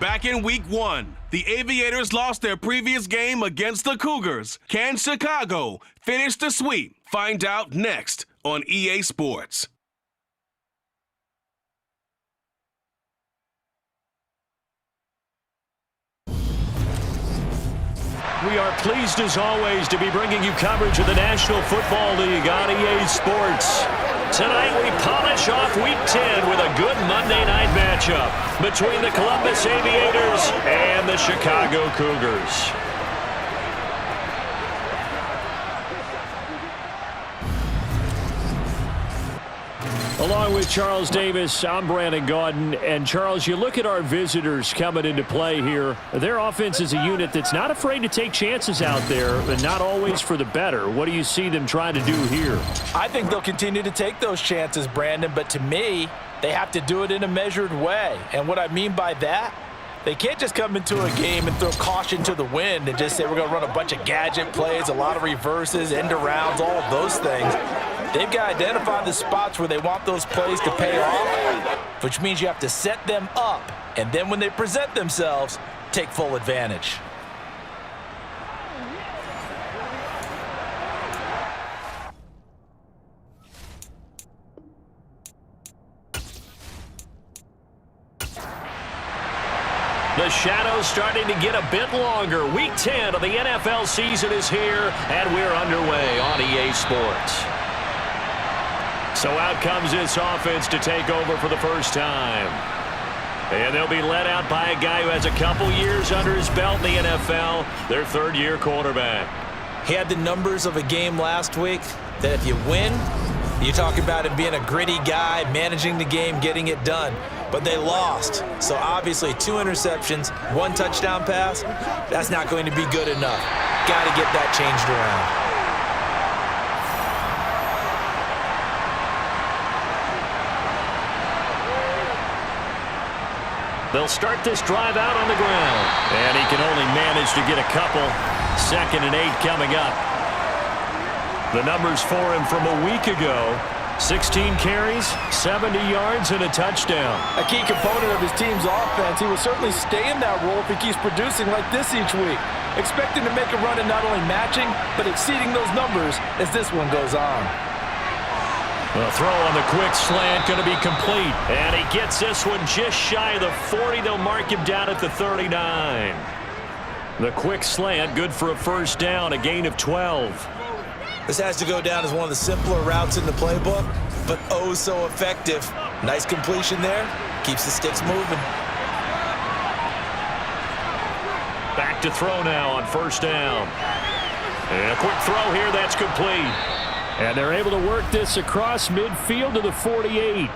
Back in Week 1, the Aviators lost their previous game against the Cougars. Can Chicago finish the sweep? Find out next on EA Sports. We are pleased as always to be bringing you coverage of the National Football League on EA Sports. Tonight we polish off Week 10 with a good Monday night matchup between the Columbus Aviators and the Chicago Cougars. Along with Charles Davis, I'm Brandon Gaudin. And Charles, you look at our visitors coming into play here. Their offense is a unit that's not afraid to take chances out there, but not always for the better. What do you see them trying to do here? I think they'll continue to take those chances, Brandon, but to me, they have to do it in a measured way. And what I mean by that, they can't just come into a game and throw caution to the wind and just say we're going to run a bunch of gadget plays, a lot of reverses, end arounds, all of those things. They've got to identify the spots where they want those plays to pay off, which means you have to set them up, and then when they present themselves, take full advantage. The shadow's starting to get a bit longer. Week 10 of the NFL season is here, and we're underway on EA Sports. So out comes this offense to take over for the first time. And they'll be led out by a guy who has a couple years under his belt in the NFL, their third-year quarterback. He had the numbers of a game last week that if you win, you talk about him being a gritty guy, managing the game, getting it done. But they lost. So obviously 2 interceptions, 1 touchdown pass, that's not going to be good enough. Got to get that changed around. They'll start this drive out on the ground. And he can only manage to get a couple. 2nd and 8 coming up. The numbers for him from a week ago: 16 carries, 70 yards, and a touchdown. A key component of his team's offense. He will certainly stay in that role if he keeps producing like this each week. Expecting to make a run and not only matching, but exceeding those numbers as this one goes on. The throw on the quick slant going to be complete. And he gets this one just shy of the 40. They'll mark him down at the 39. The quick slant good for a first down, a gain of 12. This has to go down as one of the simpler routes in the playbook, but oh so effective. Nice completion there. Keeps the sticks moving. Back to throw now on first down. And a quick throw here, that's complete. And they're able to work this across midfield to the 48.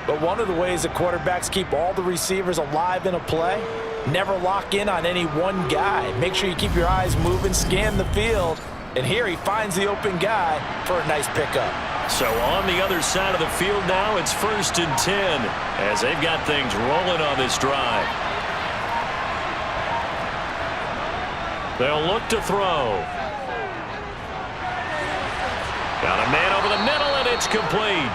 But one of the ways that quarterbacks keep all the receivers alive in a play, never lock in on any one guy. Make sure you keep your eyes moving, scan the field. And here he finds the open guy for a nice pickup. So on the other side of the field now, it's 1st and 10 as they've got things rolling on this drive. They'll look to throw. Got a man over the middle, and it's complete.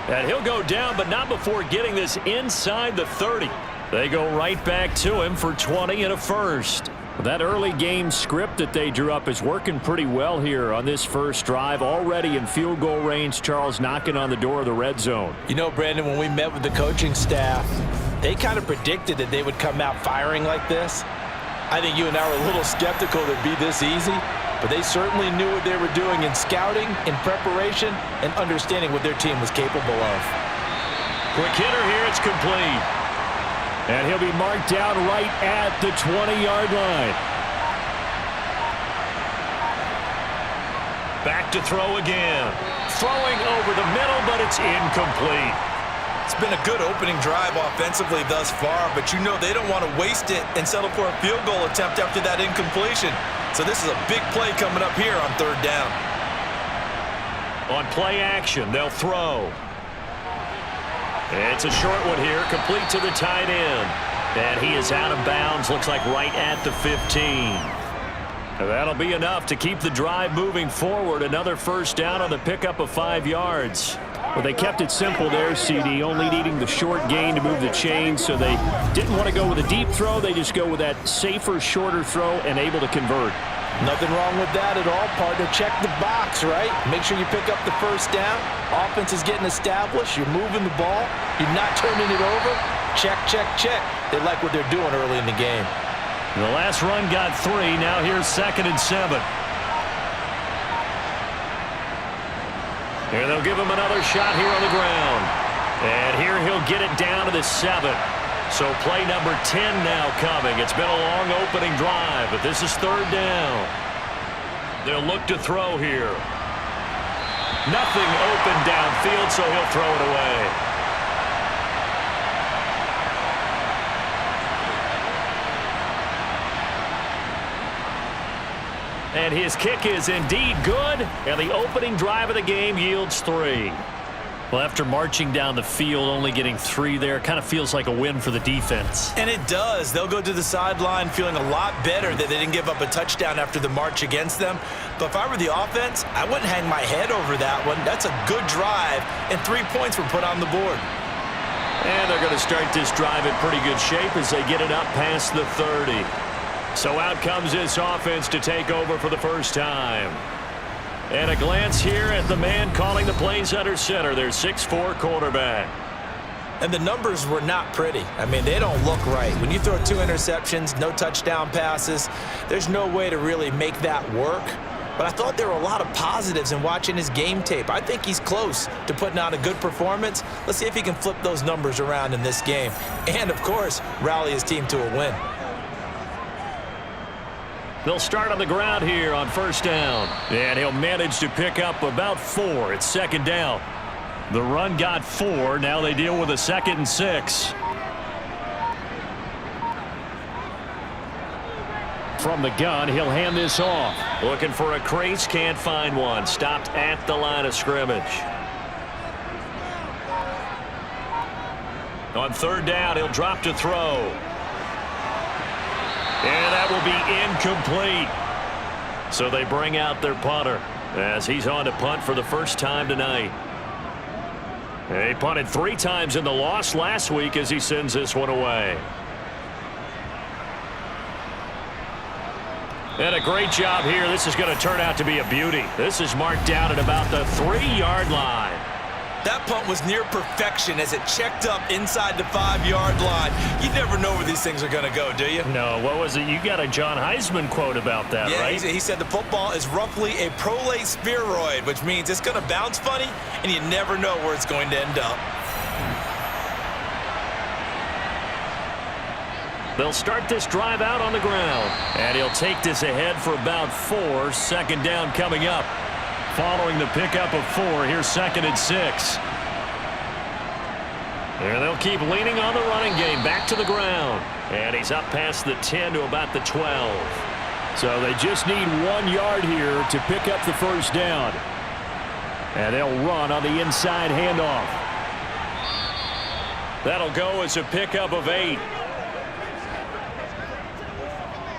And he'll go down, but not before getting this inside the 30. They go right back to him for 20 and a first. That early game script that they drew up is working pretty well here on this first drive. Already in field goal range, Charles knocking on the door of the red zone. You know, Brandon, when we met with the coaching staff, they kind of predicted that they would come out firing like this. I think you and I were a little skeptical that it'd be this easy, but they certainly knew what they were doing in scouting, in preparation, and understanding what their team was capable of. Quick hitter here, it's complete. And he'll be marked down right at the 20-yard line. Back to throw again. Throwing over the middle, but it's incomplete. It's been a good opening drive offensively thus far, but you know they don't want to waste it and settle for a field goal attempt after that incompletion. So this is a big play coming up here on 3rd down. On play action, they'll throw. It's a short one here, complete to the tight end. And he is out of bounds, looks like right at the 15. And that'll be enough to keep the drive moving forward. Another first down on the pickup of 5 yards. Well, they kept it simple there, CD, only needing the short gain to move the chain, so they didn't want to go with a deep throw. They just go with that safer, shorter throw and able to convert. Nothing wrong with that at all, partner. Check the box, right? Make sure you pick up the first down. Offense is getting established. You're moving the ball. You're not turning it over. Check, check, check. They like what they're doing early in the game. The last run got 3. Now here's 2nd and 7. Here they'll give him another shot here on the ground. And here he'll get it down to the 7. So play number 10 now coming. It's been a long opening drive, but this is 3rd down. They'll look to throw here. Nothing open downfield, so he'll throw it away. And his kick is indeed good, and the opening drive of the game yields 3. Well, after marching down the field, only getting 3 there, kind of feels like a win for the defense. And it does. They'll go to the sideline feeling a lot better that they didn't give up a touchdown after the march against them. But if I were the offense, I wouldn't hang my head over that one. That's a good drive, and 3 points were put on the board. And they're going to start this drive in pretty good shape as they get it up past the 30. So out comes this offense to take over for the first time. And a glance here at the man calling the plays under center, their 6'4" quarterback. And the numbers were not pretty. I mean, they don't look right. When you throw 2 interceptions, no touchdown passes, there's no way to really make that work. But I thought there were a lot of positives in watching his game tape. I think he's close to putting out a good performance. Let's see if he can flip those numbers around in this game. And, of course, rally his team to a win. They'll start on the ground here on 1st down. And he'll manage to pick up about 4. It's 2nd down. The run got 4. Now they deal with a 2nd and 6. From the gun, he'll hand this off. Looking for a crease, can't find one. Stopped at the line of scrimmage. On 3rd down, he'll drop to throw. And that will be incomplete. So they bring out their punter as he's on to punt for the first time tonight. He punted 3 times in the loss last week as he sends this one away. And a great job here. This is going to turn out to be a beauty. This is marked down at about the 3-yard line. That punt was near perfection as it checked up inside the 5-yard line. You never know where these things are going to go, do you? No, what was it? You got a John Heisman quote about that, right? Yeah, he said the football is roughly a prolate spheroid, which means it's going to bounce funny, and you never know where it's going to end up. They'll start this drive out on the ground, and he'll take this ahead for about 4. 2nd down coming up. Following the pickup of 4, here's 2nd and 6. And they'll keep leaning on the running game back to the ground. And he's up past the 10 to about the 12. So they just need 1 yard here to pick up the first down. And they'll run on the inside handoff. That'll go as a pickup of 8.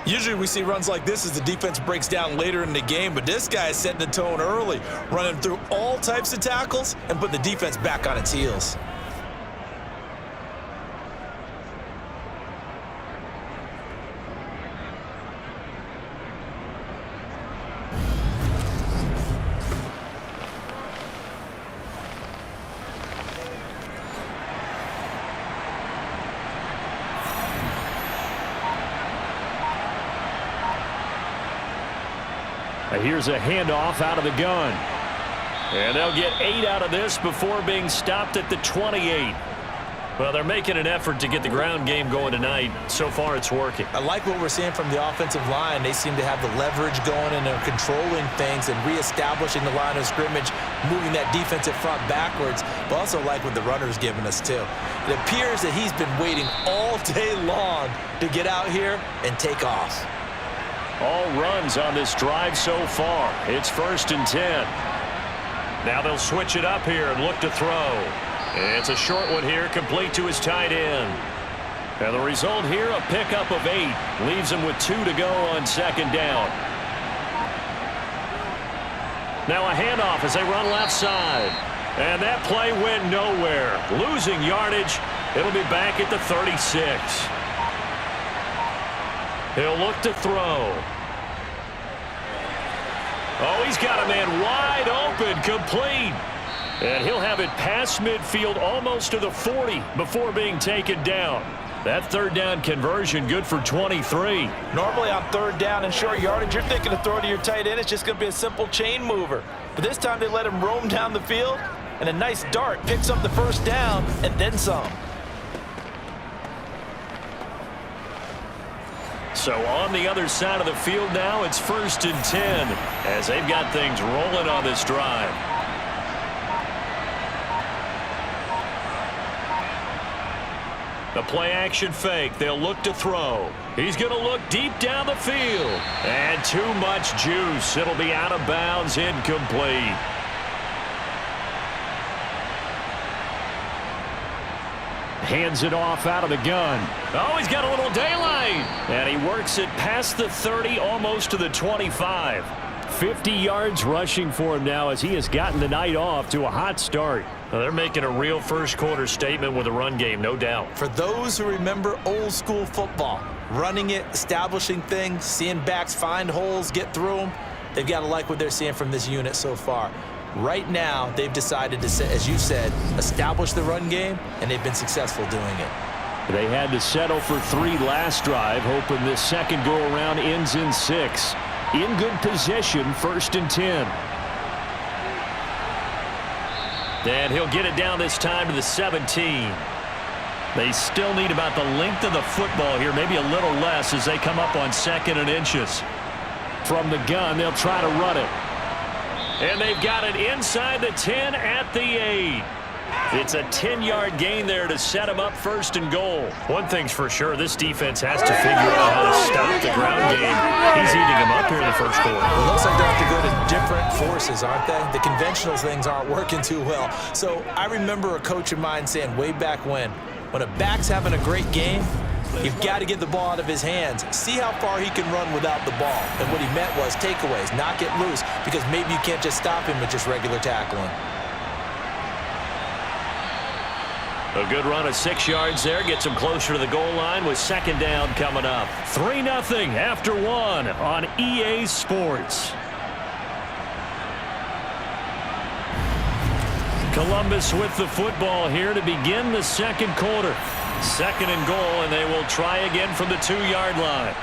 Usually we see runs like this as the defense breaks down later in the game, but this guy is setting the tone early, running through all types of tackles and put the defense back on its heels. Here's a handoff out of the gun. And they'll get 8 out of this before being stopped at the 28. Well, they're making an effort to get the ground game going tonight. So far, it's working. I like what we're seeing from the offensive line. They seem to have the leverage going, and they're controlling things and reestablishing the line of scrimmage, moving that defensive front backwards, but also like what the runner's giving us, too. It appears that he's been waiting all day long to get out here and take off. All runs on this drive so far. It's 1st and 10. Now they'll switch it up here and look to throw. It's a short one here, complete to his tight end. And the result here, a pickup of 8. Leaves him with 2 to go on 2nd down. Now a handoff as they run left side. And that play went nowhere. Losing yardage. It'll be back at the 36. He'll look to throw. Oh, he's got a man wide open, complete. And he'll have it past midfield almost to the 40 before being taken down. That third down conversion good for 23. Normally on third down and short yardage, you're thinking to throw to your tight end. It's just going to be a simple chain mover. But this time they let him roam down the field, and a nice dart picks up the first down and then some. So on the other side of the field now, it's 1st and 10 as they've got things rolling on this drive. The play action fake. They'll look to throw. He's going to look deep down the field. And too much juice. It'll be out of bounds, incomplete. Hands it off out of the gun. Oh, he's got a little daylight. And he works it past the 30, almost to the 25. 50 yards rushing for him now as he has gotten the night off to a hot start. Well, they're making a real first quarter statement with a run game, no doubt. For those who remember old school football, running it, establishing things, seeing backs find holes, get through them, they've got to like what they're seeing from this unit so far. Right now, they've decided to, as you said, establish the run game, and they've been successful doing it. They had to settle for 3 last drive, hoping this second go-around ends in 6. In good position, 1st and 10. And he'll get it down this time to the 17. They still need about the length of the football here, maybe a little less as they come up on 2nd and inches. From the gun, they'll try to run it. And they've got it inside the 10 at the 8. It's a 10-yard gain there to set him up 1st and goal. One thing's for sure, this defense has to figure out how to stop the ground game. He's eating them up here in the first quarter. It looks like they have to go to different forces, aren't they? The conventional things aren't working too well. So I remember a coach of mine saying way back when a back's having a great game, you've got to get the ball out of his hands. See how far he can run without the ball. And what he meant was takeaways, not get loose, because maybe you can't just stop him with just regular tackling. A good run of 6 yards there gets him closer to the goal line with 2nd down coming up. 3-0 after 1 on EA Sports. Columbus with the football here to begin the second quarter. 2nd and goal, and they will try again from the 2-yard line.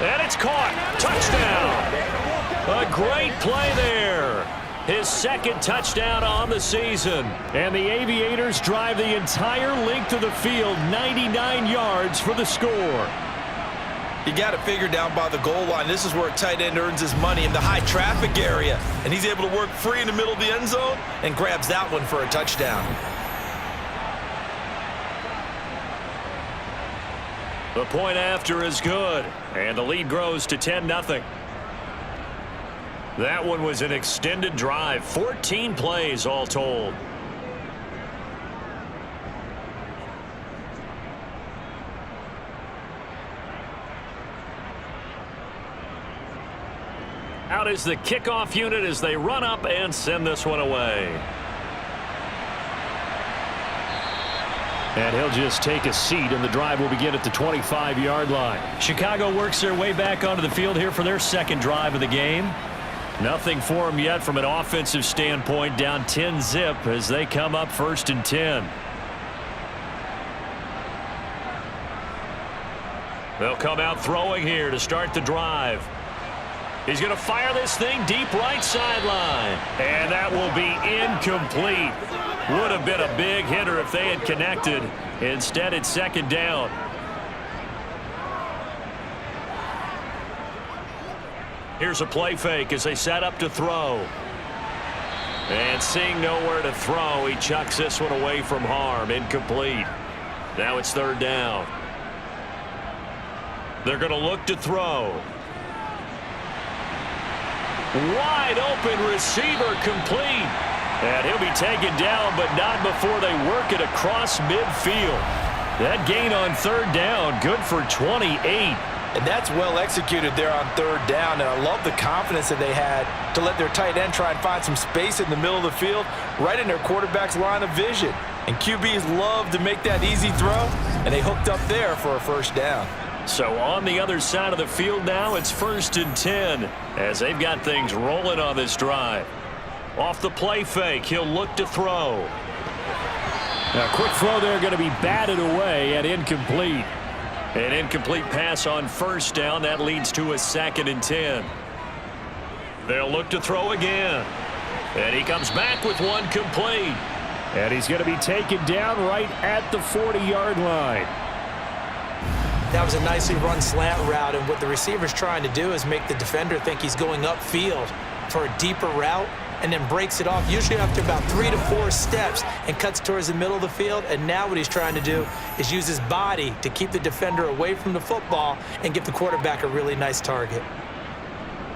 And it's caught. Touchdown. A great play there. His 2nd touchdown on the season. And the Aviators drive the entire length of the field, 99 yards for the score. You got it figured down by the goal line. This is where a tight end earns his money, in the high traffic area. And he's able to work free in the middle of the end zone and grabs that one for a touchdown. The point after is good. And the lead grows to 10-0. That one was an extended drive, 14 plays all told. Out is the kickoff unit as they run up and send this one away. And he'll just take a seat, and the drive will begin at the 25-yard line. Chicago works their way back onto the field here for their 2nd drive of the game. Nothing for them yet from an offensive standpoint, down 10-zip as they come up 1st and 10. They'll come out throwing here to start the drive. He's going to fire this thing deep right sideline. And that will be incomplete. Would have been a big hitter if they had connected. Instead, it's 2nd down. Here's a play fake as they set up to throw. And seeing nowhere to throw, he chucks this one away from harm. Incomplete. Now it's 3rd down. They're going to look to throw. Wide open receiver, complete. And he'll be taken down, but not before they work it across midfield. That gain on 3rd down, good for 28. And that's well executed there on third down. And I love the confidence that they had to let their tight end try and find some space in the middle of the field, right in their quarterback's line of vision. And QBs love to make that easy throw, and they hooked up there for a first down. So on the other side of the field now, it's 1st and 10 as they've got things rolling on this drive. Off the play fake, he'll look to throw. Now, quick throw there going to be batted away and incomplete. An incomplete pass on first down. That leads to a 2nd and 10. They'll look to throw again. And he comes back with one complete. And he's going to be taken down right at the 40-yard line. That was a nicely run slant route, and what the receiver's trying to do is make the defender think he's going upfield for a deeper route, and then breaks it off, usually after about 3 to 4 steps, and cuts towards the middle of the field. And now what he's trying to do is use his body to keep the defender away from the football and give the quarterback a really nice target.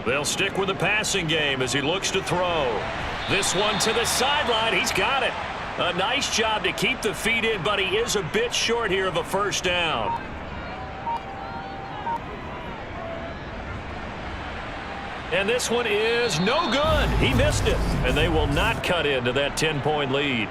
They'll stick with the passing game as he looks to throw. This one to the sideline. He's got it. A nice job to keep the feet in, but he is a bit short here of a first down. And this one is no good. He missed it. And they will not cut into that 10-point lead.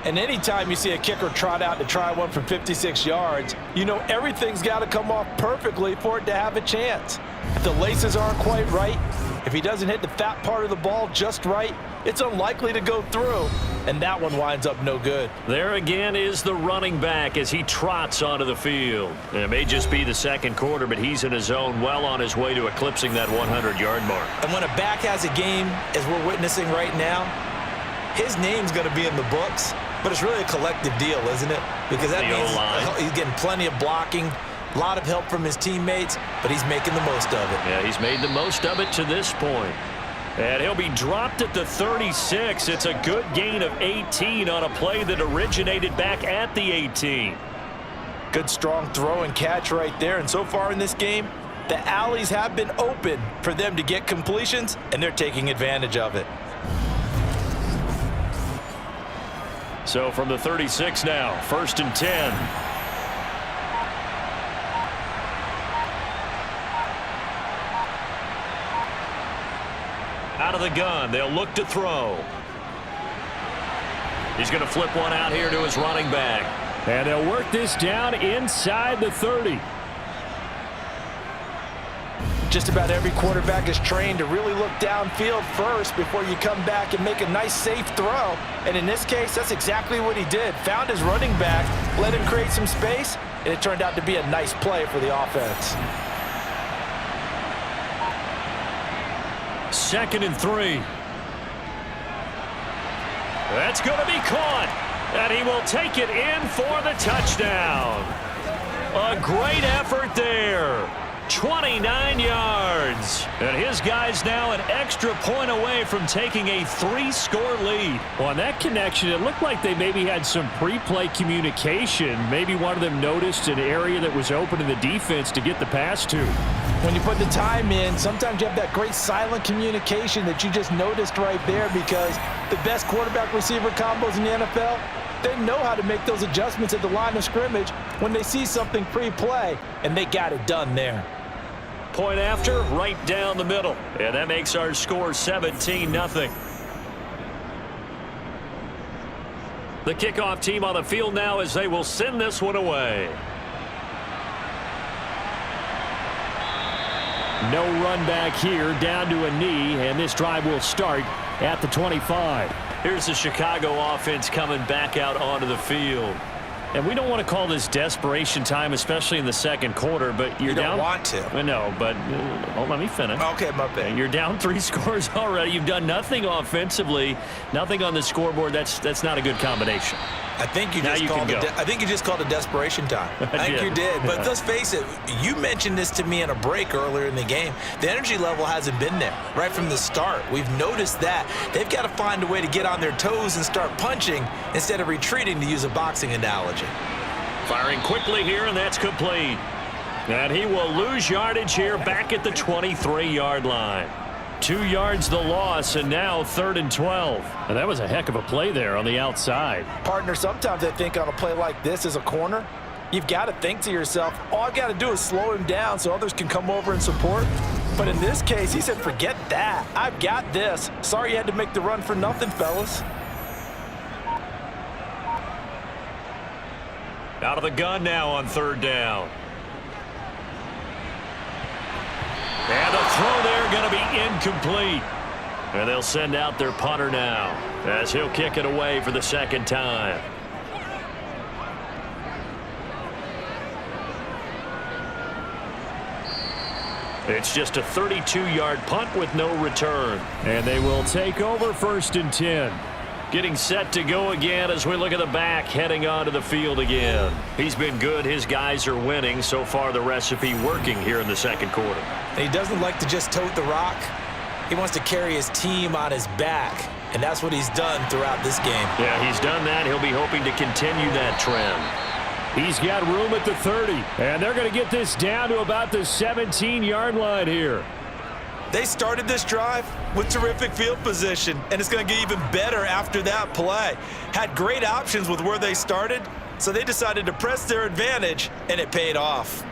And anytime you see a kicker trot out to try one from 56 yards, you know everything's got to come off perfectly for it to have a chance. If the laces aren't quite right, if he doesn't hit the fat part of the ball just right, it's unlikely to go through. And that one winds up no good. There again is the running back as he trots onto the field. It may just be the second quarter, but he's in his zone, well on his way to eclipsing that 100-yard mark. And when a back has a game, as we're witnessing right now, his name's going to be in the books, but it's really a collective deal, isn't it? Because that means he's getting plenty of blocking, a lot of help from his teammates, but he's making the most of it. Yeah, he's made the most of it to this point. And he'll be dropped at the 36. It's a good gain of 18 on a play that originated back at the 18. Good strong throw and catch right there. And so far in this game, the alleys have been open for them to get completions, and they're taking advantage of it. So from the 36 now, 1st and 10. Out of the gun, they'll look to throw. He's going to flip one out here to his running back. And they'll work this down inside the 30. Just about every quarterback is trained to really look downfield first before you come back and make a nice, safe throw. And in this case, that's exactly what he did. Found his running back, let him create some space, and it turned out to be a nice play for the offense. 2nd and 3. That's going to be caught, and he will take it in for the touchdown. A great effort there. 29 yards. And his guy's now an extra point away from taking a 3-score lead. Well, on that connection, it looked like they maybe had some pre-play communication. Maybe one of them noticed an area that was open in the defense to get the pass to. When you put the time in, sometimes you have that great silent communication that you just noticed right there, because the best quarterback-receiver combos in the NFL, they know how to make those adjustments at the line of scrimmage when they see something pre-play, and they got it done there. Point after, right down the middle. And that makes our score 17-0. The kickoff team on the field now as they will send this one away. No run back here, down to a knee, and this drive will start at the 25. Here's the Chicago offense coming back out onto the field. And we don't want to call this desperation time, especially in the second quarter, but you're down. You don't want to. No, but let me finish. Okay, my bad. You're down 3 scores already. You've done nothing offensively, nothing on the scoreboard. That's not a good combination. I think you just called it desperation time. I think you did. But let's face it, you mentioned this to me in a break earlier in the game. The energy level hasn't been there right from the start. We've noticed that. They've got to find a way to get on their toes and start punching instead of retreating, to use a boxing analogy. Firing quickly here, and that's complete. And he will lose yardage here back at the 23-yard line. 2 yards the loss, and now 3rd and 12. And that was a heck of a play there on the outside. Partner, sometimes I think on a play like this as a corner, you've got to think to yourself, all I've got to do is slow him down so others can come over and support. But in this case, he said, forget that. I've got this. Sorry you had to make the run for nothing, fellas. Out of the gun now on third down. And the throw there going to be incomplete. And they'll send out their punter now as he'll kick it away for the second time. It's just a 32-yard punt with no return. And they will take over 1st and 10. Getting set to go again as we look at the back heading onto the field again. He's been good. His guys are winning. So far, the recipe working here in the second quarter. He doesn't like to just tote the rock. He wants to carry his team on his back, and that's what he's done throughout this game. Yeah, he's done that. He'll be hoping to continue that trend. He's got room at the 30, and they're going to get this down to about the 17-yard line here. They started this drive with terrific field position, and it's going to get even better after that play. Had great options with where they started, so they decided to press their advantage, and it paid off.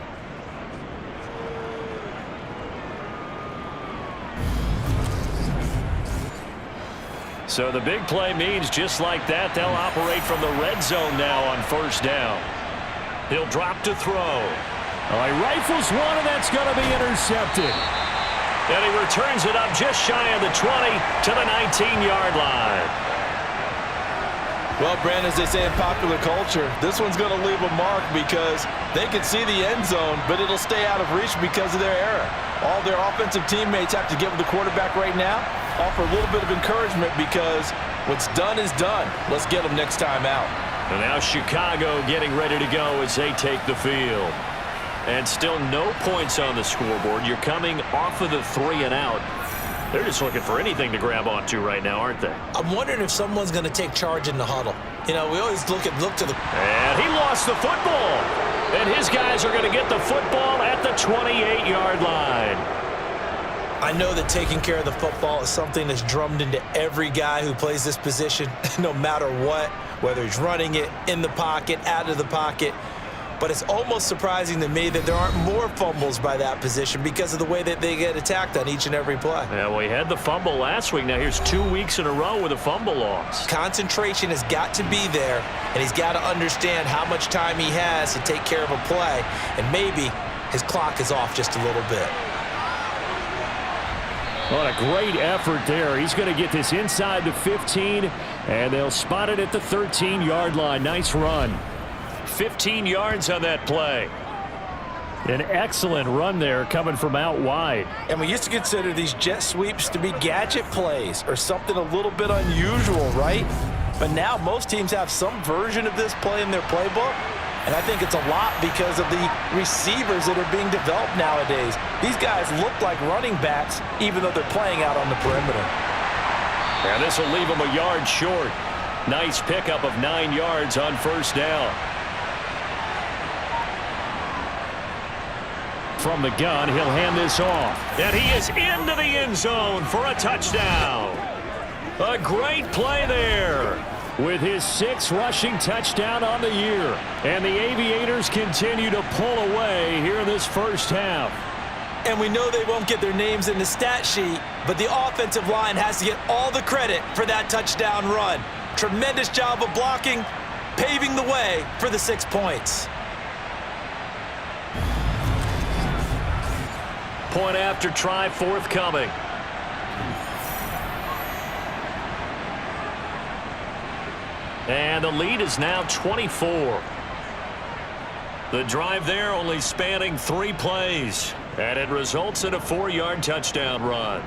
So the big play means just like that, they'll operate from the red zone now on first down. He'll drop to throw. All right, rifles one, and that's going to be intercepted. And he returns it up just shy of the 20 to the 19-yard line. Well, Brandon, as they say in popular culture, this one's going to leave a mark because they can see the end zone, but it'll stay out of reach because of their error. All their offensive teammates have to give the quarterback right now, offer a little bit of encouragement because what's done is done. Let's get them next time out. And now Chicago getting ready to go as they take the field. And still no points on the scoreboard. You're coming off of the 3 and out. They're just looking for anything to grab onto right now, aren't they? I'm wondering if someone's going to take charge in the huddle. You know, we always look to the... And he lost the football. And his guys are going to get the football at the 28-yard line. I know that taking care of the football is something that's drummed into every guy who plays this position, no matter what, whether he's running it, in the pocket, out of the pocket. But it's almost surprising to me that there aren't more fumbles by that position because of the way that they get attacked on each and every play. Yeah, well, he had the fumble last week. Now here's 2 weeks in a row with a fumble loss. Concentration has got to be there, and he's got to understand how much time he has to take care of a play, and maybe his clock is off just a little bit. What a great effort there. He's going to get this inside the 15, and they'll spot it at the 13-yard line. Nice run. 15 yards on that play. An excellent run there coming from out wide. And we used to consider these jet sweeps to be gadget plays or something a little bit unusual, right? But now most teams have some version of this play in their playbook. And I think it's a lot because of the receivers that are being developed nowadays. These guys look like running backs even though they're playing out on the perimeter. And this will leave them a yard short. Nice pickup of 9 yards on first down. From the gun, he'll hand this off. And he is into the end zone for a touchdown. A great play there. With his 6th rushing touchdown on the year. And the Aviators continue to pull away here in this first half. And we know they won't get their names in the stat sheet, but the offensive line has to get all the credit for that touchdown run. Tremendous job of blocking, paving the way for the 6 points. Point after try forthcoming. And the lead is now 24. The drive there only spanning 3 plays. And it results in a 4-yard touchdown run.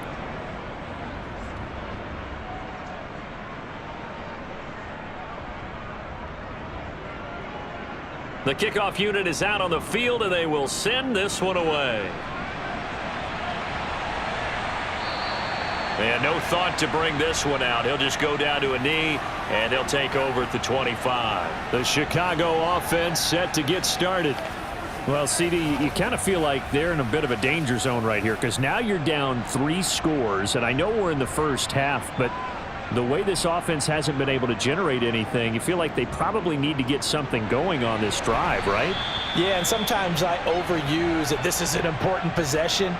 The kickoff unit is out on the field, and they will send this one away. And no thought to bring this one out. He'll just go down to a knee, and he'll take over at the 25. The Chicago offense set to get started. Well, CD, you kind of feel like they're in a bit of a danger zone right here because now you're down 3 scores, and I know we're in the first half, but the way this offense hasn't been able to generate anything, you feel like they probably need to get something going on this drive, right? Yeah, and sometimes I overuse that this is an important possession.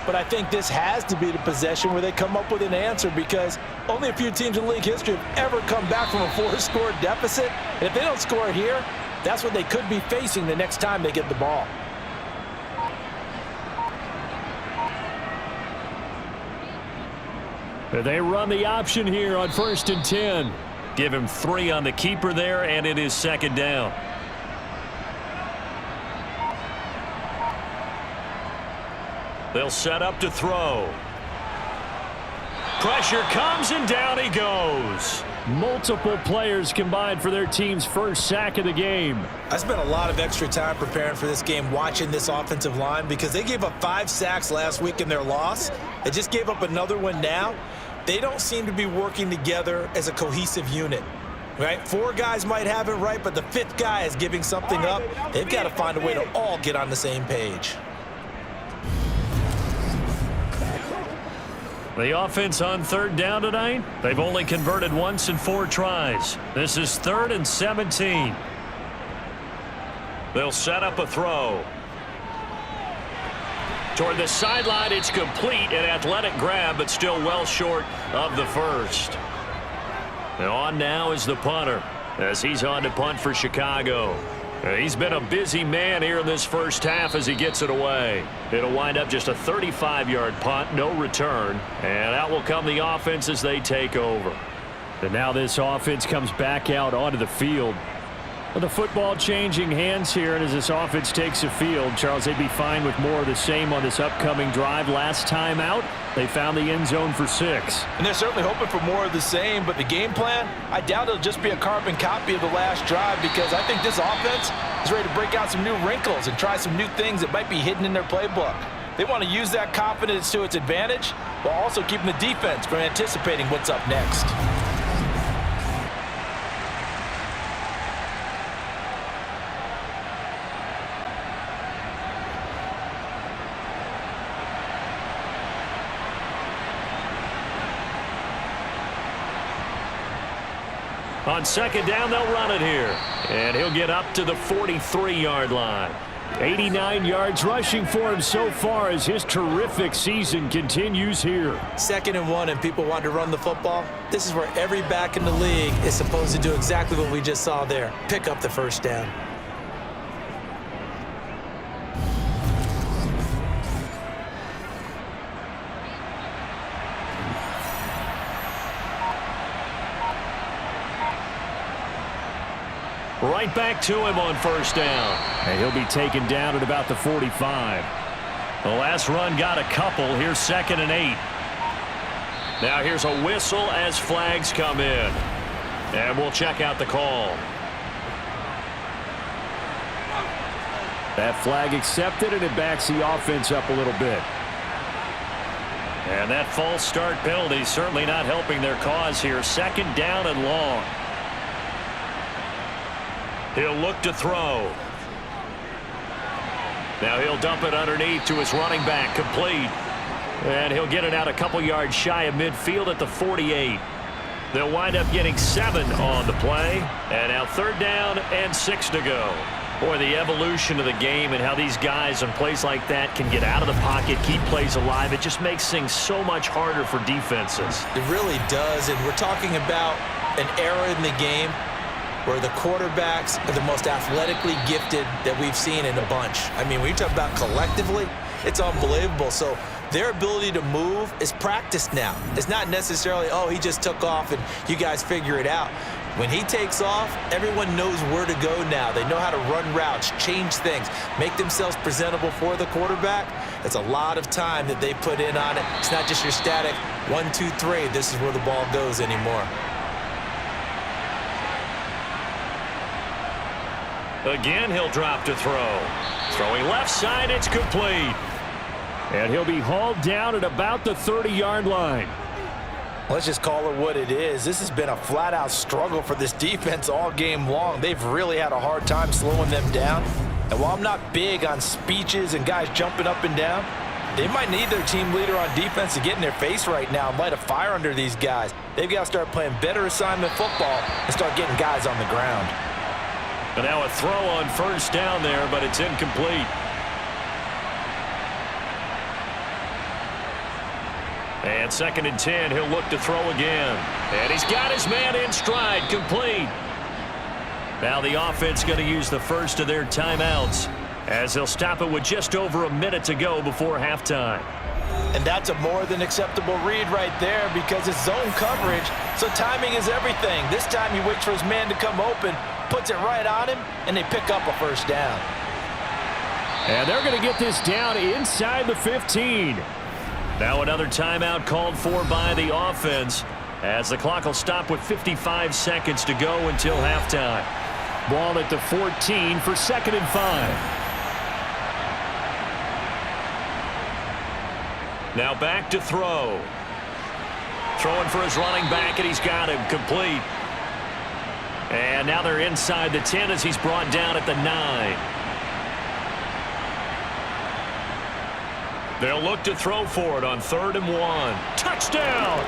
But I think this has to be the possession where they come up with an answer, because only a few teams in league history have ever come back from a 4-score deficit. And if they don't score it here, that's what they could be facing the next time they get the ball. They run the option here on 1st and 10. Give him 3 on the keeper there, and it is 2nd down. They'll set up to throw. Pressure comes, and down he goes. Multiple players combined for their team's first sack of the game. I spent a lot of extra time preparing for this game, watching this offensive line, because they gave up 5 sacks last week in their loss. They just gave up another one now. They don't seem to be working together as a cohesive unit. Right? 4 guys might have it right, but the 5th guy is giving something up. They've got to find a way to all get on the same page. The offense on 3rd down tonight, they've only converted once in 4 tries. This is 3rd and 17. They'll set up a throw. Toward the sideline, it's complete. An athletic grab, but still well short of the first. And on now is the punter, as he's on to punt for Chicago. He's been a busy man here in this first half as he gets it away. It'll wind up just a 35-yard punt, no return. And out will come the offense as they take over. And now this offense comes back out onto the field. Well, the football changing hands here, and as this offense takes the field, Charles, they'd be fine with more of the same on this upcoming drive. Last time out, they found the end zone for 6. And they're certainly hoping for more of the same, but the game plan, I doubt it'll just be a carbon copy of the last drive, because I think this offense is ready to break out some new wrinkles and try some new things that might be hidden in their playbook. They want to use that confidence to its advantage while also keeping the defense from anticipating what's up next. On 2nd down, they'll run it here. And he'll get up to the 43-yard line. 89 yards rushing for him so far as his terrific season continues here. 2nd and 1, and people want to run the football. This is where every back in the league is supposed to do exactly what we just saw there. Pick up the 1st down. Right back to him on 1st down. And he'll be taken down at about the 45. The last run got a couple. Here's 2nd and 8. Now here's a whistle as flags come in. And we'll check out the call. That flag accepted, and it backs the offense up a little bit. And that false start penalty certainly not helping their cause here. 2nd down and long. He'll look to throw. Now he'll dump it underneath to his running back, complete. And he'll get it out a couple yards shy of midfield at the 48. They'll wind up getting 7 on the play. And now 3rd down and 6 to go. Boy, the evolution of the game and how these guys on plays like that can get out of the pocket, keep plays alive, it just makes things so much harder for defenses. It really does, and we're talking about an era in the game where the quarterbacks are the most athletically gifted that we've seen in a bunch. I mean, when you talk about collectively, it's unbelievable. So their ability to move is practiced now. It's not necessarily, oh, he just took off and you guys figure it out. When he takes off, everyone knows where to go now. They know how to run routes, change things, make themselves presentable for the quarterback. It's a lot of time that they put in on it. It's not just your static 1, 2, 3, this is where the ball goes anymore. Again, he'll drop to throw. Throwing left side, it's complete. And he'll be hauled down at about the 30-yard line. Let's just call it what it is. This has been a flat-out struggle for this defense all game long. They've really had a hard time slowing them down. And while I'm not big on speeches and guys jumping up and down, They might need their team leader on defense to get in their face right now and light a fire under these guys. They've got to start playing better assignment football and start getting guys on the ground. And now a throw on first down there, but it's incomplete. And 2nd and 10, he'll look to throw again. And he's got his man in stride, complete. Now the offense going to use the first of their timeouts as they'll stop it with just over a minute to go before halftime. And that's a more than acceptable read right there because it's zone coverage, so timing is everything. This time he waits for his man to come open, puts it right on him, and they pick up a first down. And they're going to get this down inside the 15. Now another timeout called for by the offense as the clock will stop with 55 seconds to go until halftime. Ball at the 14 for 2nd and 5. Now back to throw. Throwing for his running back, and he's got him complete. And now they're inside the 10 as he's brought down at the 9. They'll look to throw for it on 3rd and 1. Touchdown!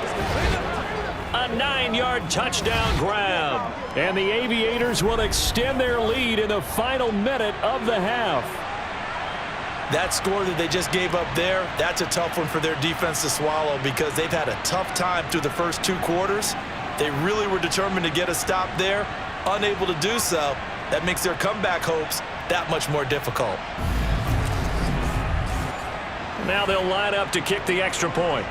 A 9-yard touchdown grab. And the Aviators will extend their lead in the final minute of the half. That score that they just gave up there, that's a tough one for their defense to swallow because they've had a tough time through the first 2 quarters. They really were determined to get a stop there, unable to do so. That makes their comeback hopes that much more difficult. Now they'll line up to kick the extra point.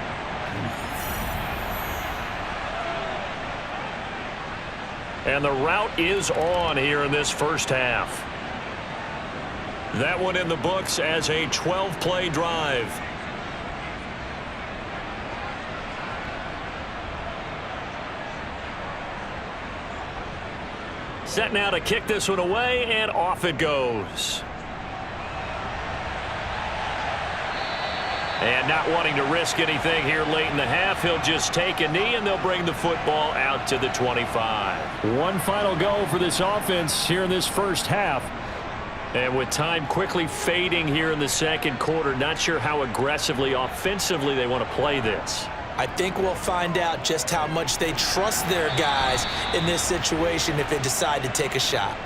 And the route is on here in this first half. That one in the books as a 12-play drive. Set now to kick this one away, and off it goes. And not wanting to risk anything here late in the half, he'll just take a knee, and they'll bring the football out to the 25. One final go for this offense here in this first half. And with time quickly fading here in the second quarter, not sure how aggressively, offensively they want to play this. I think we'll find out just how much they trust their guys in this situation if they decide to take a shot.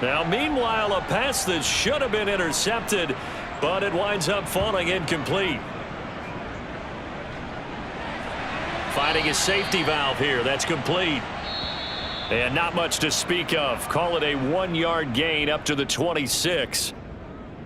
Now, meanwhile, a pass that should have been intercepted, but it winds up falling incomplete. Finding a safety valve here. That's complete. And not much to speak of. Call it a 1-yard gain up to the 26.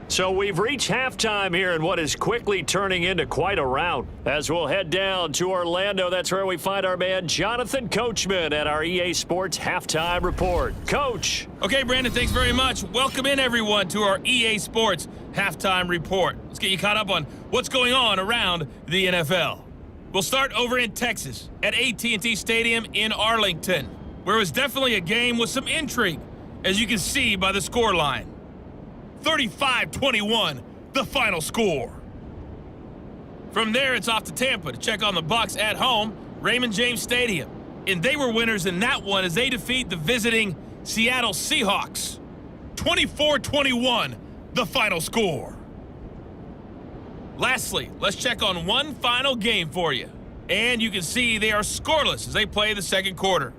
So we've reached halftime here in what is quickly turning into quite a rout. As we'll head down to Orlando, that's where we find our man Jonathan Coachman at our EA Sports Halftime Report. Coach. Okay, Brandon, thanks very much. Welcome in, everyone, to our EA Sports Halftime Report. Let's get you caught up on what's going on around the NFL. We'll start over in Texas at AT&T Stadium in Arlington, where it was definitely a game with some intrigue, as you can see by the scoreline. 35-21, the final score. From there, it's off to Tampa to check on the Bucs at home, Raymond James Stadium. And they were winners in that one as they defeat the visiting Seattle Seahawks. 24-21, the final score. Lastly, let's check on one final game for you. And you can see they are scoreless as they play the second quarter.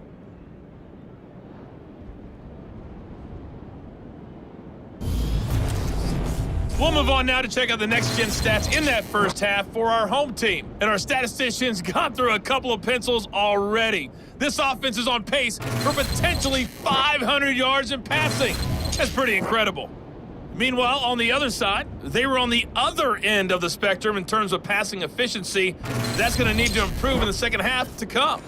We'll move on now to check out the next-gen stats in that first half for our home team. And our statisticians got through a couple of pencils already. This offense is on pace for potentially 500 yards in passing. That's pretty incredible. Meanwhile, on the other side, they were on the other end of the spectrum in terms of passing efficiency. That's going to need to improve in the second half to come.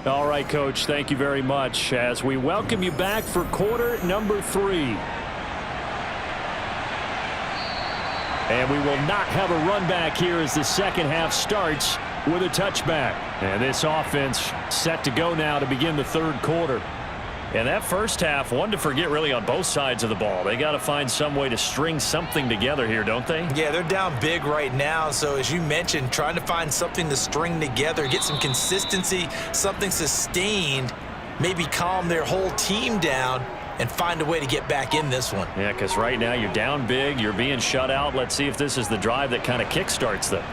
All right, Coach, thank you very much as we welcome you back for quarter number 3. And we will not have a run back here as the second half starts with a touchback. And this offense set to go now to begin the third quarter. And that first half, one to forget really on both sides of the ball. They got to find some way to string something together here, don't they? Yeah, they're down big right now. So as you mentioned, trying to find something to string together, get some consistency, something sustained. maybe calm their whole team down and find a way to get back in this one. Yeah, because right now you're down big, you're being shut out. Let's see if this is the drive that kind of kickstarts them.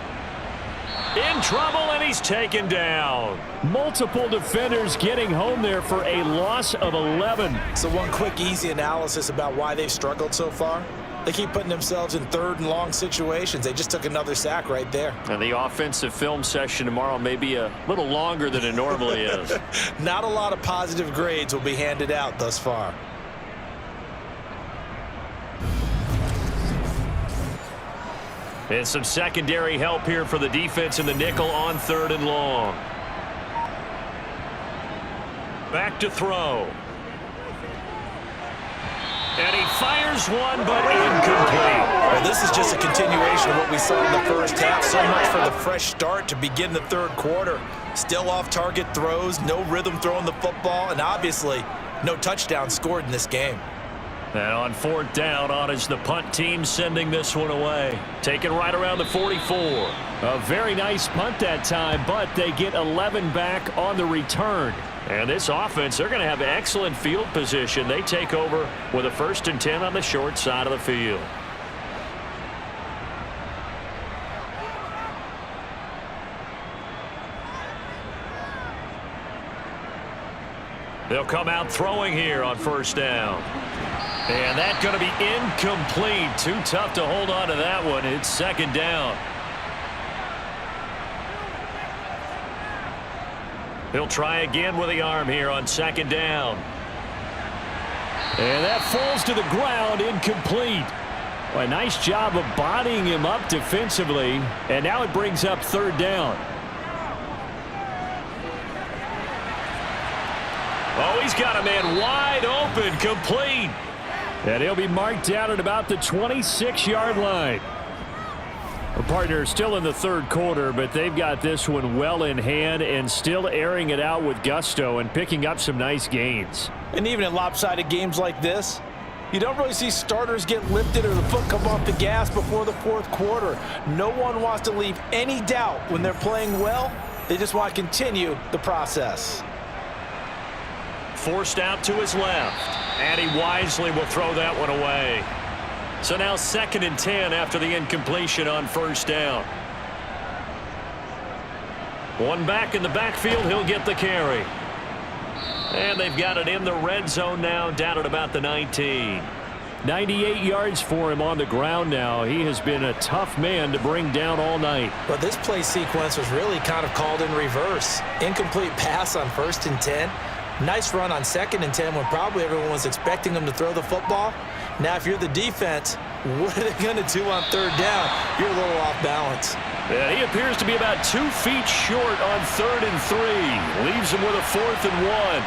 In trouble, and he's taken down. Multiple defenders getting home there for a loss of 11. So one quick, easy analysis about why they've struggled so far. They keep putting themselves in third and long situations. They just took another sack right there. And the offensive film session tomorrow may be a little longer than it normally is. Not a lot of positive grades will be handed out thus far. And some secondary help here for the defense in the nickel on 3rd and long. Back to throw. And he fires one, but incomplete. Well, this is just a continuation of what we saw in the first half. So much for the fresh start to begin the third quarter. Still off-target throws, no rhythm throwing the football, and obviously no touchdown scored in this game. And on 4th down, on is the punt team sending this one away. Taken right around the 44. A very nice punt that time, but they get 11 back on the return. And this offense, they're going to have excellent field position. They take over with a 1st and 10 on the short side of the field. They'll come out throwing here on 1st down. And that's going to be incomplete. Too tough to hold on to that one. It's 2nd down. He'll try again with the arm here on 2nd down. And that falls to the ground, incomplete. Well, a nice job of bodying him up defensively. And now it brings up 3rd down. Oh, he's got a man wide open, complete. And he'll be marked down at about the 26-yard line. The partner still in the 3rd quarter, but they've got this one well in hand and still airing it out with gusto and picking up some nice gains. And even in lopsided games like this, you don't really see starters get lifted or the foot come off the gas before the 4th quarter. No one wants to leave any doubt when they're playing well. They just want to continue the process. Forced out to his left, and he wisely will throw that one away. So now 2nd and 10 after the incompletion on 1st down. One back in the backfield, he'll get the carry. And they've got it in the red zone now, down at about the 19. 98 yards for him on the ground now. He has been a tough man to bring down all night. But this play sequence was really kind of called in reverse. Incomplete pass on 1st and 10. Nice run on 2nd and 10 when probably everyone was expecting him to throw the football. Now, if you're the defense, what are they going to do on 3rd down? You're a little off balance. Yeah, he appears to be about 2 feet short on 3rd and 3. Leaves him with a 4th and 1.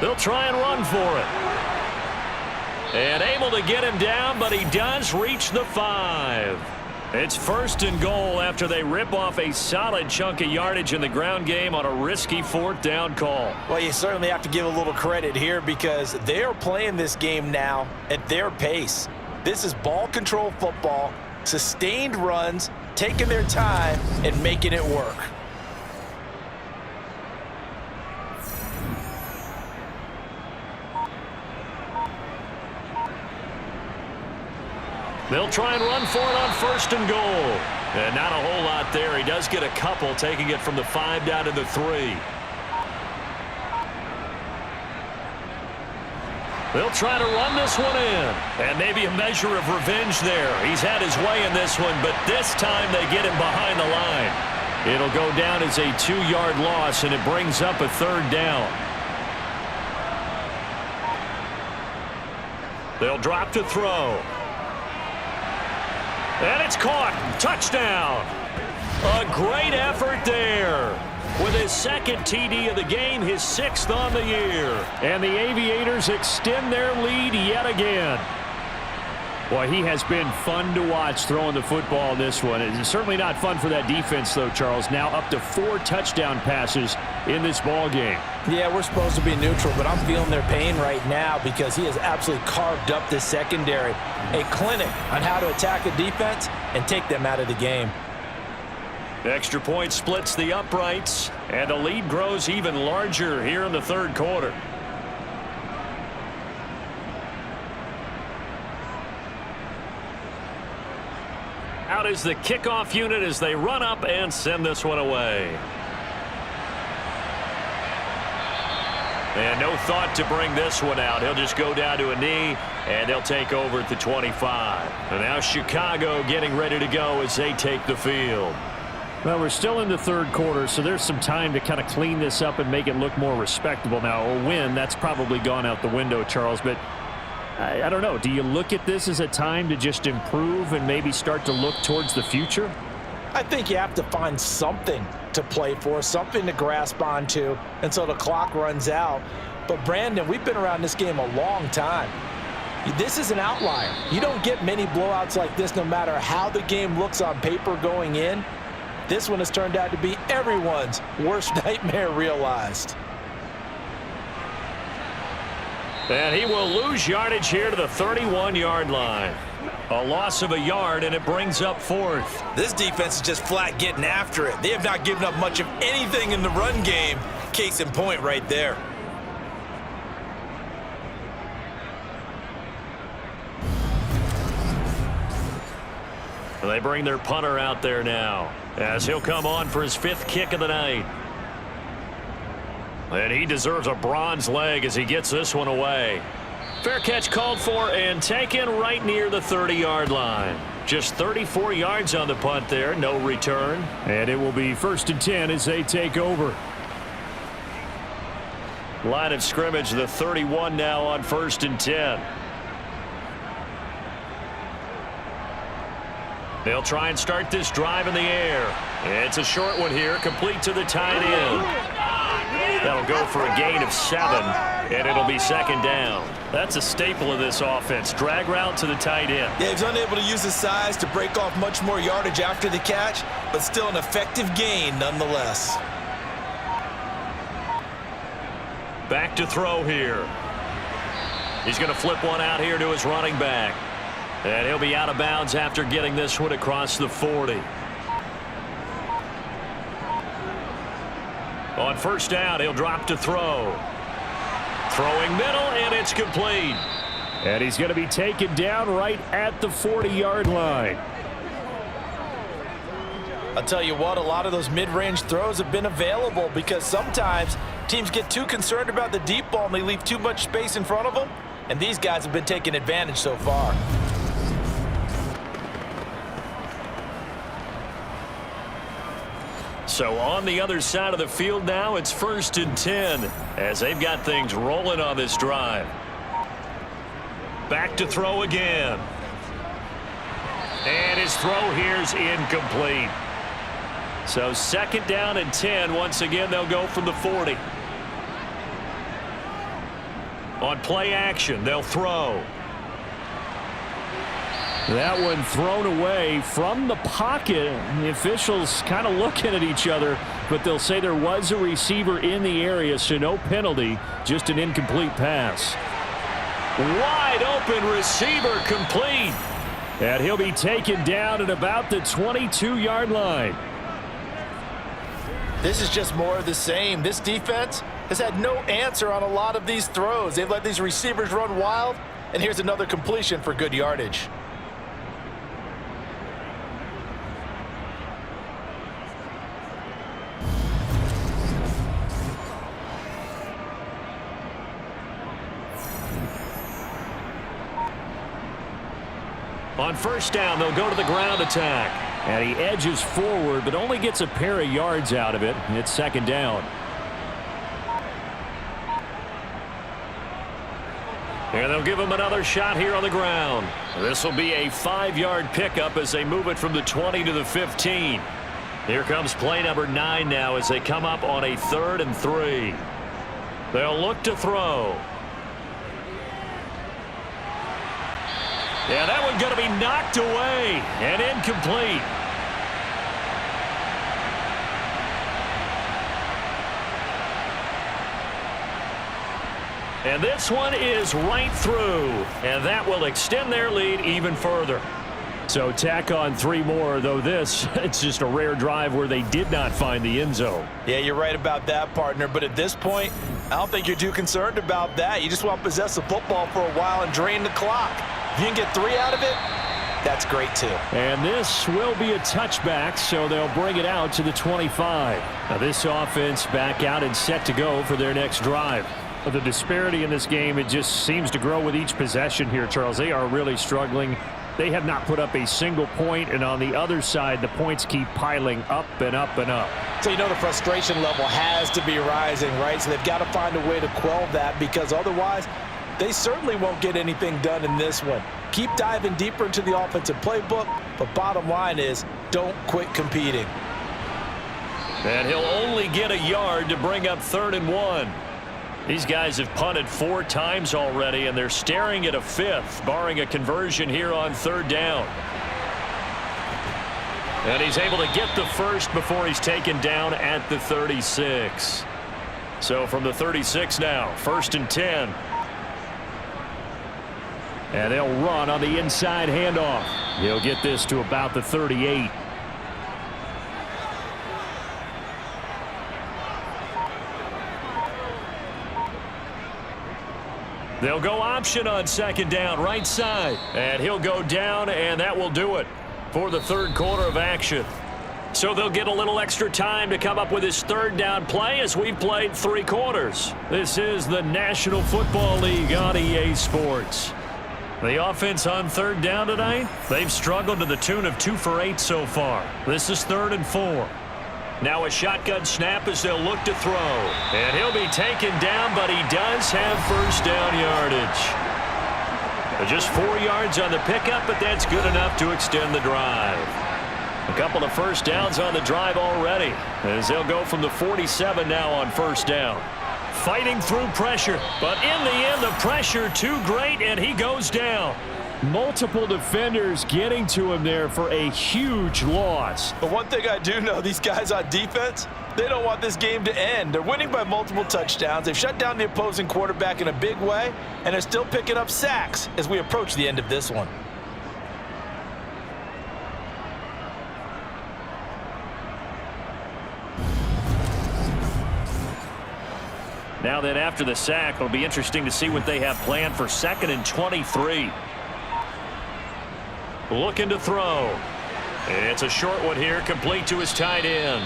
They'll try and run for it. And able to get him down, but he does reach the 5. It's 1st and goal after they rip off a solid chunk of yardage in the ground game on a risky 4th down call. Well, you certainly have to give a little credit here because they're playing this game now at their pace. This is ball control football, sustained runs, taking their time, and making it work. They'll try and run for it on 1st and goal. And not a whole lot there. He does get a couple, taking it from the 5 down to the 3. They'll try to run this one in. And maybe a measure of revenge there. He's had his way in this one, but this time they get him behind the line. It'll go down as a 2-yard loss, and it brings up a 3rd down. They'll drop to throw. And it's caught. Touchdown. A great effort there. With his 2nd TD of the game, his 6th on the year. And the Aviators extend their lead yet again. Well, he has been fun to watch throwing the football in this one. It's certainly not fun for that defense, though, Charles. Now up to 4 touchdown passes in this ball game. Yeah, we're supposed to be neutral, but I'm feeling their pain right now because he has absolutely carved up this secondary. A clinic on how to attack a defense and take them out of the game. Extra point splits the uprights, and the lead grows even larger here in the third quarter. Out is the kickoff unit as they run up and send this one away. And no thought to bring this one out. He'll just go down to a knee, and they'll take over at the 25. And now Chicago getting ready to go as they take the field. Well, we're still in the third quarter, so there's some time to kind of clean this up and make it look more respectable. Now, a win, that's probably gone out the window, Charles, but I don't know. Do you look at this as a time to just improve and maybe start to look towards the future? I think you have to find something to play for, something to grasp onto until the clock runs out. But, Brandon, we've been around this game a long time. This is an outlier. You don't get many blowouts like this no matter how the game looks on paper going in. This one has turned out to be everyone's worst nightmare realized. And he will lose yardage here to the 31-yard line. A loss of a yard, and it brings up 4th. This defense is just flat getting after it. They have not given up much of anything in the run game. Case in point right there. They bring their punter out there now as he'll come on for his 5th kick of the night. And he deserves a bronze leg as he gets this one away. Fair catch called for and taken right near the 30-yard line. Just 34 yards on the punt there, no return. And it will be 1st and 10 as they take over. Line of scrimmage, the 31 now on 1st and 10. They'll try and start this drive in the air. It's a short one here, complete to the tight end. That'll go for a gain of 7, and it'll be 2nd down. That's a staple of this offense. Drag route to the tight end. Yeah, he's unable to use his size to break off much more yardage after the catch, but still an effective gain nonetheless. Back to throw here. He's going to flip one out here to his running back. And he'll be out of bounds after getting this one across the 40. On 1st down, he'll drop to throw. Throwing middle, and it's complete. And he's going to be taken down right at the 40-yard line. I'll tell you what, a lot of those mid-range throws have been available because sometimes teams get too concerned about the deep ball and they leave too much space in front of them. And these guys have been taking advantage so far. So on the other side of the field now, it's 1st and 10 as they've got things rolling on this drive. Back to throw again. And his throw here's incomplete. So 2nd down and 10. Once again, they'll go from the 40. On play action, they'll throw. That one thrown away from the pocket. The officials kind of looking at each other, but they'll say there was a receiver in the area, so no penalty, just an incomplete pass. Wide open receiver complete. And he'll be taken down at about the 22-yard line. This is just more of the same. This defense has had no answer on a lot of these throws. They've let these receivers run wild, and here's another completion for good yardage. On 1st down, they'll go to the ground attack. And he edges forward, but only gets a pair of yards out of it. It's 2nd down. And they'll give him another shot here on the ground. This will be a 5-yard pickup as they move it from the 20 to the 15. Here comes play number 9 now as they come up on a 3rd and 3. They'll look to throw. Yeah, that one's going to be knocked away and incomplete. And this one is right through, and that will extend their lead even further. So tack on 3 more, though this, it's just a rare drive where they did not find the end zone. Yeah, you're right about that, partner. But at this point, I don't think you're too concerned about that. You just want to possess the football for a while and drain the clock. If you can get 3 out of it, that's great too. And this will be a touchback, so they'll bring it out to the 25. Now this offense back out and set to go for their next drive. The disparity in this game, it just seems to grow with each possession here, Charles. They are really struggling. They have not put up a single point, and on the other side, the points keep piling up and up and up. So you know the frustration level has to be rising, right? So they've got to find a way to quell that, because otherwise they certainly won't get anything done in this one. Keep diving deeper into the offensive playbook, but bottom line is don't quit competing. And he'll only get a yard to bring up 3rd and 1. These guys have punted 4 times already, and they're staring at a 5th, barring a conversion here on 3rd down. And he's able to get the first before he's taken down at the 36. So from the 36 now, 1st and 10. And they'll run on the inside handoff. He'll get this to about the 38. They'll go option on 2nd down, right side. And he'll go down, and that will do it for the 3rd quarter of action. So they'll get a little extra time to come up with his 3rd down play as we've played 3 quarters. This is the National Football League on EA Sports. The offense on 3rd down tonight, they've struggled to the tune of 2 for 8 so far. This is 3rd and 4. Now a shotgun snap as they'll look to throw. And he'll be taken down, but he does have 1st down yardage. Just 4 yards on the pickup, but that's good enough to extend the drive. A couple of 1st downs on the drive already, as they'll go from the 47 now on 1st down. Fighting through pressure, but in the end, the pressure too great, and he goes down. Multiple defenders getting to him there for a huge loss. But one thing I do know, these guys on defense, they don't want this game to end. They're winning by multiple touchdowns. They've shut down the opposing quarterback in a big way, and they're still picking up sacks as we approach the end of this one. Now then, after the sack, it'll be interesting to see what they have planned for 2nd and 23. Looking to throw. It's a short one here, complete to his tight end.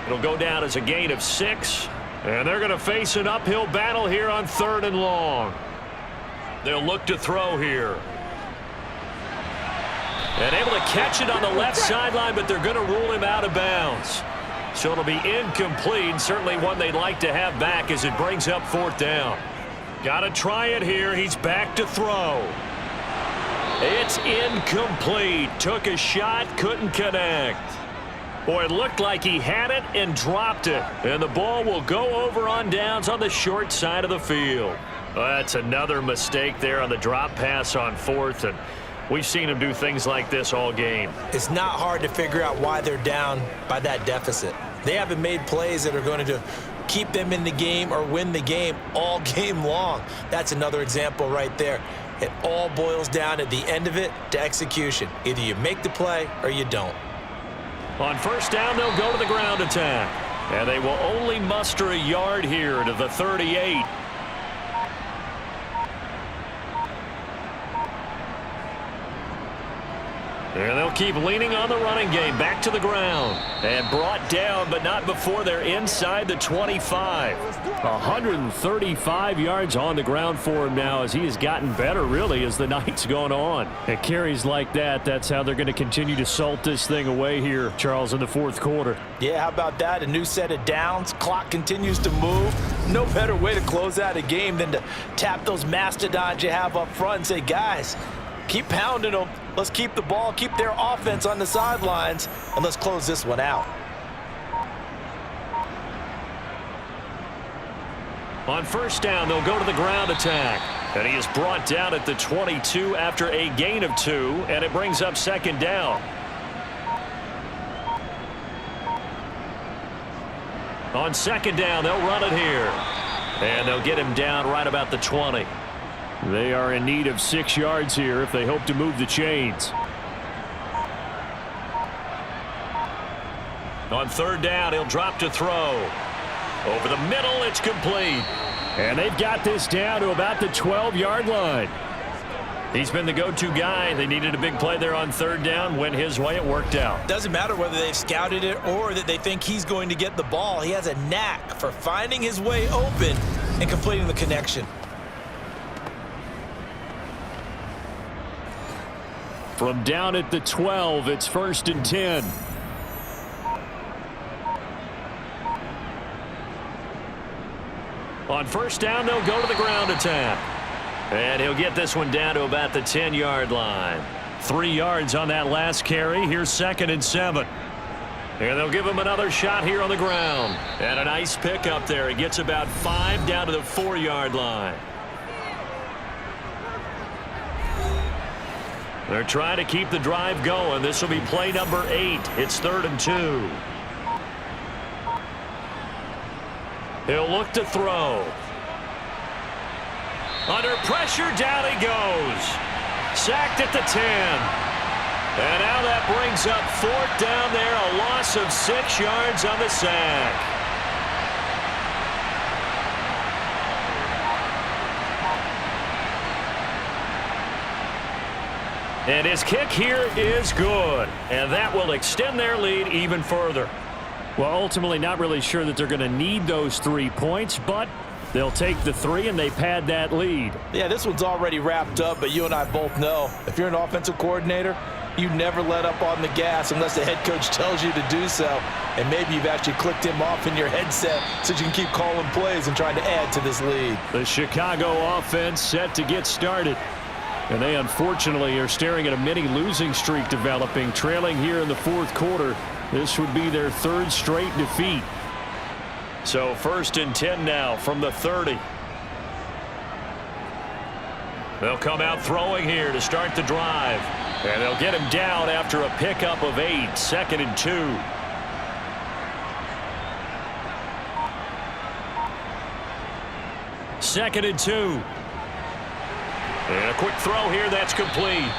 It'll go down as a gain of 6, and they're going to face an uphill battle here on 3rd and long. They'll look to throw here. And able to catch it on the left sideline, but they're going to rule him out of bounds. So it'll be incomplete, certainly one they'd like to have back as it brings up 4th down. Got to try it here. He's back to throw. It's incomplete. Took a shot, couldn't connect. Boy, it looked like he had it and dropped it. And the ball will go over on downs on the short side of the field. That's another mistake there on the drop pass on 4th, and we've seen him do things like this all game. It's not hard to figure out why they're down by that deficit. They haven't made plays that are going to keep them in the game or win the game all game long. That's another example right there. It all boils down at the end of it to execution. Either you make the play or you don't. On 1st down, they'll go to the ground attack. And they will only muster a yard here to the 38. And they'll keep leaning on the running game. Back to the ground. And brought down, but not before they're inside the 25. 135 yards on the ground for him now as he has gotten better, really, as the night's gone on. And carries like that, that's how they're going to continue to salt this thing away here, Charles, in the 4th quarter. Yeah, how about that? A new set of downs. Clock continues to move. No better way to close out a game than to tap those mastodons you have up front and say, guys, keep pounding them. Let's keep the ball, keep their offense on the sidelines, and let's close this one out. On 1st down, they'll go to the ground attack. And he is brought down at the 22 after a gain of 2, and it brings up second down. On second down, they'll run it here. And they'll get him down right about the 20. They are in need of 6 yards here if they hope to move the chains. On third down, he'll drop to throw. Over the middle, it's complete. And they've got this down to about the 12-yard line. He's been the go-to guy. They needed a big play there on third down. Went his way. It worked out. Doesn't matter whether they've scouted it or that they think he's going to get the ball. He has a knack for finding his way open and completing the connection. From down at the 12, it's 1st and 10. On first down, they'll go to the ground attack. And he'll get this one down to about the 10-yard line. 3 yards on that last carry. Here's 2nd and 7. And they'll give him another shot here on the ground. And a nice pick up there. He gets about 5 down to the 4-yard line. They're trying to keep the drive going. This will be play number 8. It's 3rd and 2. He'll look to throw. Under pressure, down he goes. Sacked at the 10. And now that brings up 4th down there. A loss of 6 yards on the sack. And his kick here is good. And that will extend their lead even further. Well, ultimately not really sure that they're going to need those 3 points, but they'll take the 3 and they pad that lead. Yeah, this one's already wrapped up, but you and I both know if you're an offensive coordinator, you never let up on the gas unless the head coach tells you to do so. And maybe you've actually clicked him off in your headset so you can keep calling plays and trying to add to this lead. The Chicago offense set to get started. And they unfortunately are staring at a mini losing streak developing, trailing here in the 4th quarter. This would be their 3rd straight defeat. So 1st and 10 now from the 30. They'll come out throwing here to start the drive. And they'll get him down after a pickup of 8. 2nd and 2. Second and 2. And a quick throw here that's complete.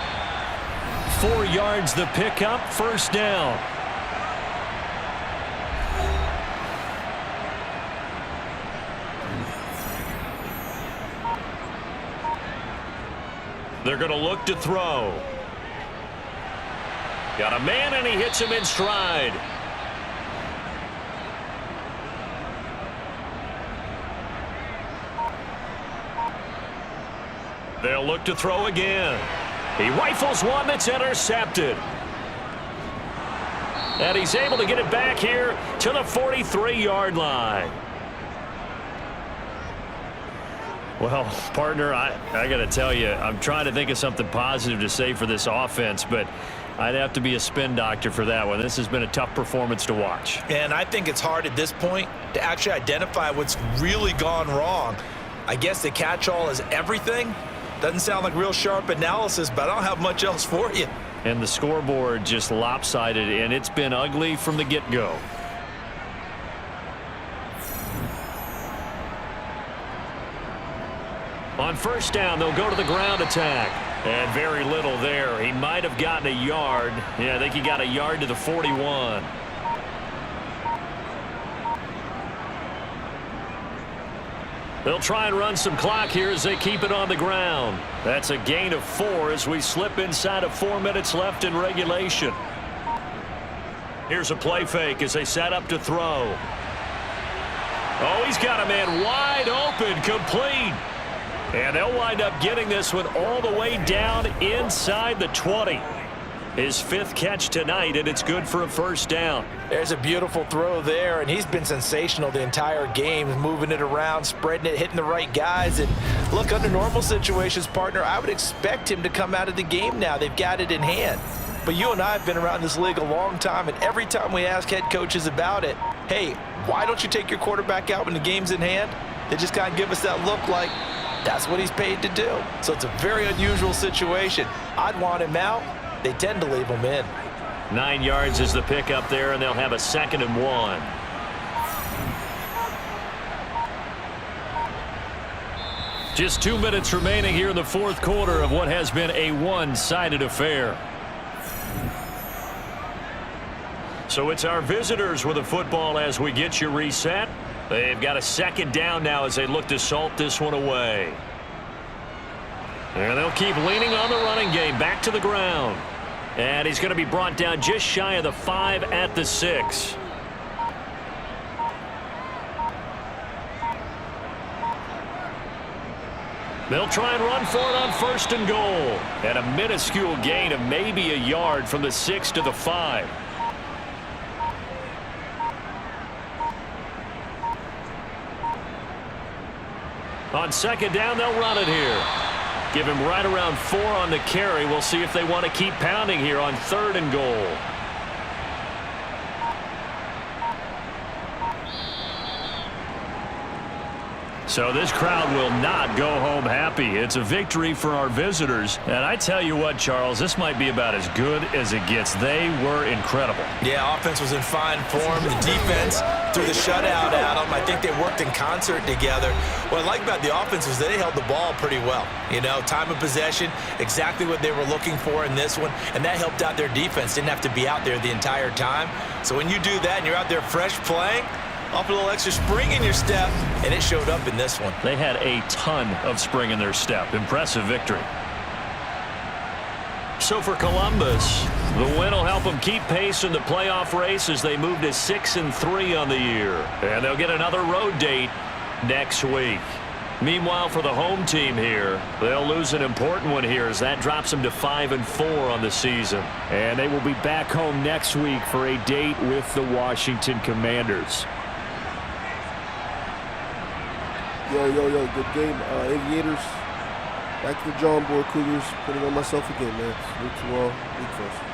4 yards the pickup. 1st down. They're going to look to throw. Got a man, and he hits him in stride. They'll look to throw again. He rifles one that's intercepted. And he's able to get it back here to the 43-yard line. Well, partner, I got to tell you, I'm trying to think of something positive to say for this offense, but I'd have to be a spin doctor for that one. This has been a tough performance to watch. And I think it's hard at this point to actually identify what's really gone wrong. I guess the catch-all is everything. Doesn't sound like real sharp analysis, but I don't have much else for you. And the scoreboard just lopsided, and it's been ugly from the get-go. On first down, they'll go to the ground attack. And very little there. He might have gotten a yard. Yeah, I think he got a yard to the 41. They'll try and run some clock here as they keep it on the ground. That's a gain of 4 as we slip inside of 4 minutes left in regulation. Here's a play fake as they set up to throw. Oh, he's got a man wide open, complete. And they'll wind up getting this one all the way down inside the 20. His 5th catch tonight, and it's good for a first down. There's a beautiful throw there, and he's been sensational the entire game, moving it around, spreading it, hitting the right guys. And look, under normal situations, partner, I would expect him to come out of the game now. They've got it in hand. But you and I have been around this league a long time, and every time we ask head coaches about it, hey, why don't you take your quarterback out when the game's in hand? They just kind of give us that look like, That's what he's paid to do. So it's a very unusual situation. I'd want him out. They tend to leave him in. 9 yards is the pickup there, and they'll have a 2nd and 1. Just 2 minutes remaining here in the fourth quarter of what has been a one-sided affair. So it's our visitors with the football as we get you reset. They've got a 2nd down now as they look to salt this one away. And they'll keep leaning on the running game. Back to the ground. And he's going to be brought down just shy of the 5 at the 6. They'll try and run for it on 1st and goal. And a minuscule gain of maybe a yard from the 6 to the 5. On 2nd down, they'll run it here. Give him right around 4 on the carry. We'll see if they want to keep pounding here on 3rd and goal. So this crowd will not go home happy. It's a victory for our visitors. And I tell you what, Charles, this might be about as good as it gets. They were incredible. Yeah, offense was in fine form. The defense threw the shutout at them. I think they worked in concert together. What I like about the offense was they held the ball pretty well. You know, time of possession, exactly what they were looking for in this one. And that helped out their defense. Didn't have to be out there the entire time. So when you do that and you're out there fresh playing, off a little extra spring in your step, and it showed up in this one. They had a ton of spring in their step. Impressive victory. So for Columbus, the win will help them keep pace in the playoff race as they move to 6-3 on the year. And they'll get another road date next week. Meanwhile, for the home team here, they'll lose an important one here as that drops them to 5-4 on the season. And they will be back home next week for a date with the Washington Commanders. Yo, good game. Aviators, back to the drawing board, Cougars. Putting on myself again, man. Salute to all. Week first.